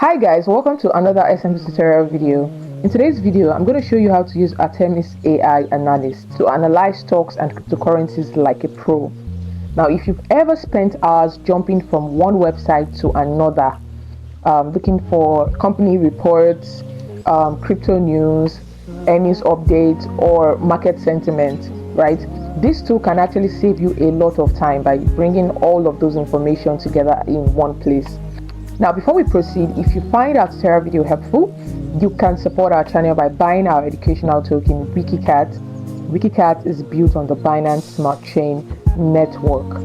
Hi guys, welcome to another SMS tutorial video. In today's video, I'm going to show you how to use Artemis AI Analyst to analyze stocks and cryptocurrencies like a pro. Now, if you've ever spent hours jumping from one website to another, looking for company reports, crypto news, earnings updates, or market sentiment, right? This tool can actually save you a lot of time by bringing all of those information together in one place. Now, before we proceed, if you find our tutorial video helpful, you can support our channel by buying our educational token, Wiki Cat. Wiki Cat is built on the Binance Smart Chain network.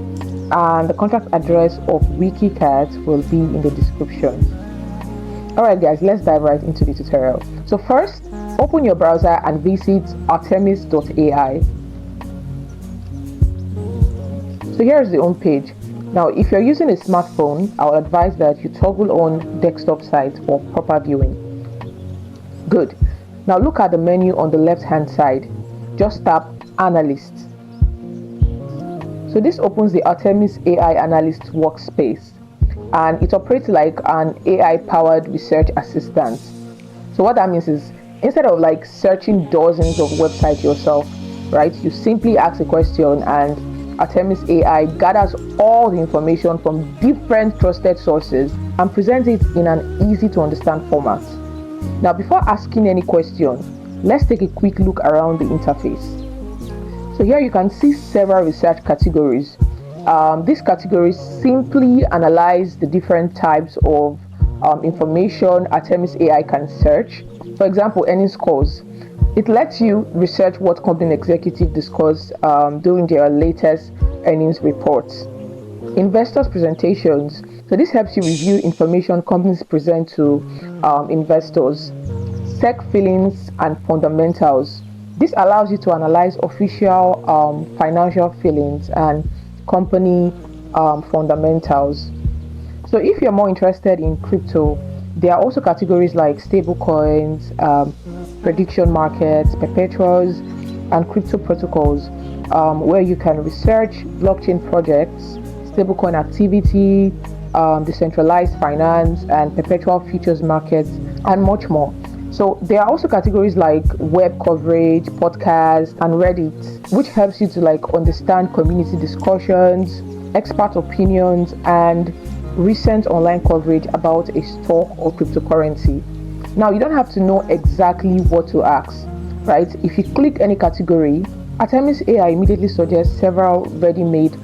And the contract address of Wiki Cat will be in the description. Alright guys, let's dive right into the tutorial. So first, open your browser and visit artemis.ai. So here's the home page. Now, if you're using a smartphone, I'll advise that you toggle on desktop site for proper viewing. Good. Now look at the menu on the left-hand side. Just tap Analyst. So this opens the Artemis AI Analyst workspace, and it operates like an AI-powered research assistant. So what that means is, instead of like searching dozens of websites yourself, right, you simply ask a question and Artemis AI gathers all the information from different trusted sources and presents it in an easy to understand format. Now, before asking any question, let's take a quick look around the interface. So here you can see several research categories. These categories simply analyze the different types of information Artemis AI can search. For example, earnings calls. It lets you research what company executives discussed during their latest earnings reports. Investors' presentations. So this helps you review information companies present to investors. SEC filings and fundamentals. This allows you to analyze official financial filings and company fundamentals. So if you're more interested in crypto, there are also categories like stablecoins, prediction markets, perpetuals, and crypto protocols, where you can research blockchain projects, stablecoin activity, decentralized finance, and perpetual futures markets, and much more. So there are also categories like web coverage, podcasts, and Reddit, which helps you to like understand community discussions, expert opinions, and recent online coverage about a stock or cryptocurrency. Now, you don't have to know exactly what to ask, right? If you click any category, Artemis AI immediately suggests several ready-made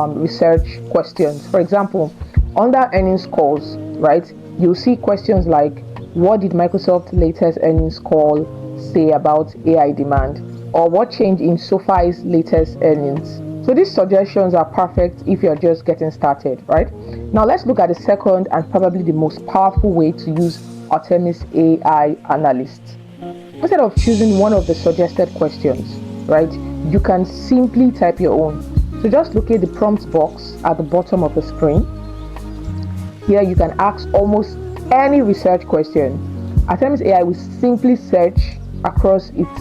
research questions. For example, under earnings calls, right, you'll see questions like, what did Microsoft's latest earnings call say about AI demand? Or what changed in SoFi's latest earnings? So these suggestions are perfect if you're just getting started, right? Now let's look at the second and probably the most powerful way to use Artemis AI Analyst. Instead of choosing one of the suggested questions, right, you can simply type your own. So just locate the prompt box at the bottom of the screen. Here you can ask almost any research question. Artemis AI will simply search across its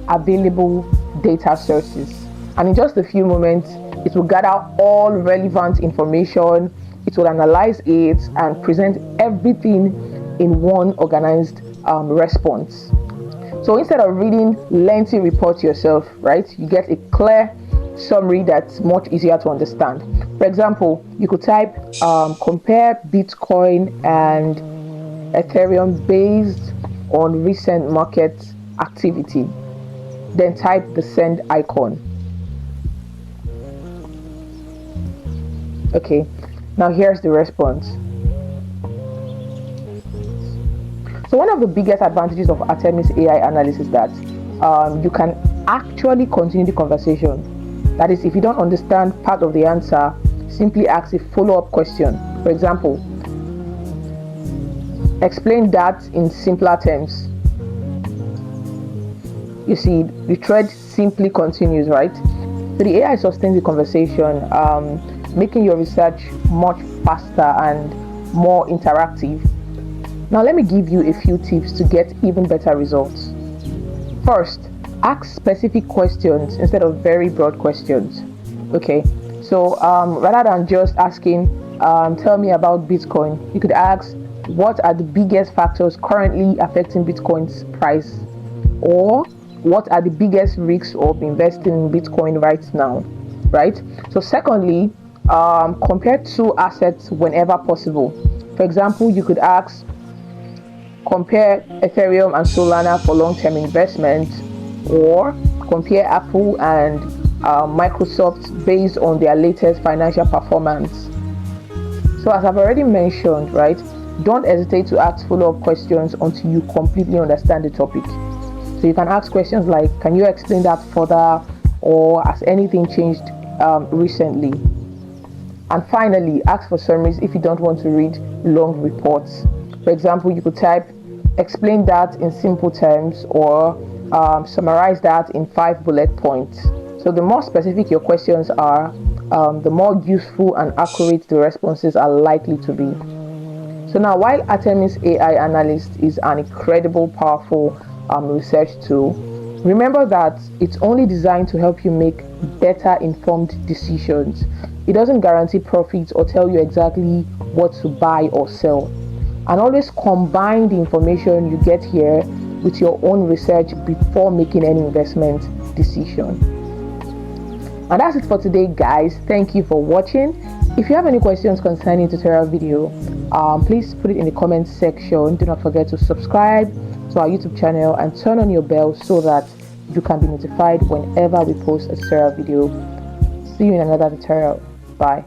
available data sources. And in just a few moments, it will gather all relevant information, it will analyze it, and present everything in one organized response. So instead of reading lengthy reports yourself, right, you get a clear summary that's much easier to understand. For example, you could type compare Bitcoin and Ethereum based on recent market activity, then type the send icon. Okay, now here's the response. So one of the biggest advantages of Artemis AI Analysis is that you can actually continue the conversation. That is, if you don't understand part of the answer, simply ask a follow-up question. For example, explain that in simpler terms. You see, the thread simply continues, right? So the AI sustains the conversation, making your research much faster and more interactive. Now let me give you a few tips to get even better results. First, ask specific questions instead of very broad questions. Okay, so rather than just asking tell me about Bitcoin, you could ask what are the biggest factors currently affecting Bitcoin's price, or what are the biggest risks of investing in Bitcoin right now, right? So secondly, compare two assets whenever possible. For example, you could ask, compare Ethereum and Solana for long-term investment, or compare Apple and Microsoft based on their latest financial performance. So as I've already mentioned, right, don't hesitate to ask follow-up questions until you completely understand the topic. So you can ask questions like, can you explain that further, or has anything changed recently? And finally, ask for summaries if you don't want to read long reports. For example, you could type, explain that in simple terms, or summarize that in 5 bullet points. So the more specific your questions are, the more useful and accurate the responses are likely to be. So now, while Artemis AI Analyst is an incredible, powerful research tool, remember that it's only designed to help you make better informed decisions. It doesn't guarantee profits or tell you exactly what to buy or sell. And always combine the information you get here with your own research before making any investment decision. And that's it for today, guys. Thank you for watching. If you have any questions concerning tutorial video, please put it in the comments section. Do not forget to subscribe to our YouTube channel and turn on your bell so that you can be notified whenever we post a tutorial video. See you in another tutorial. Bye.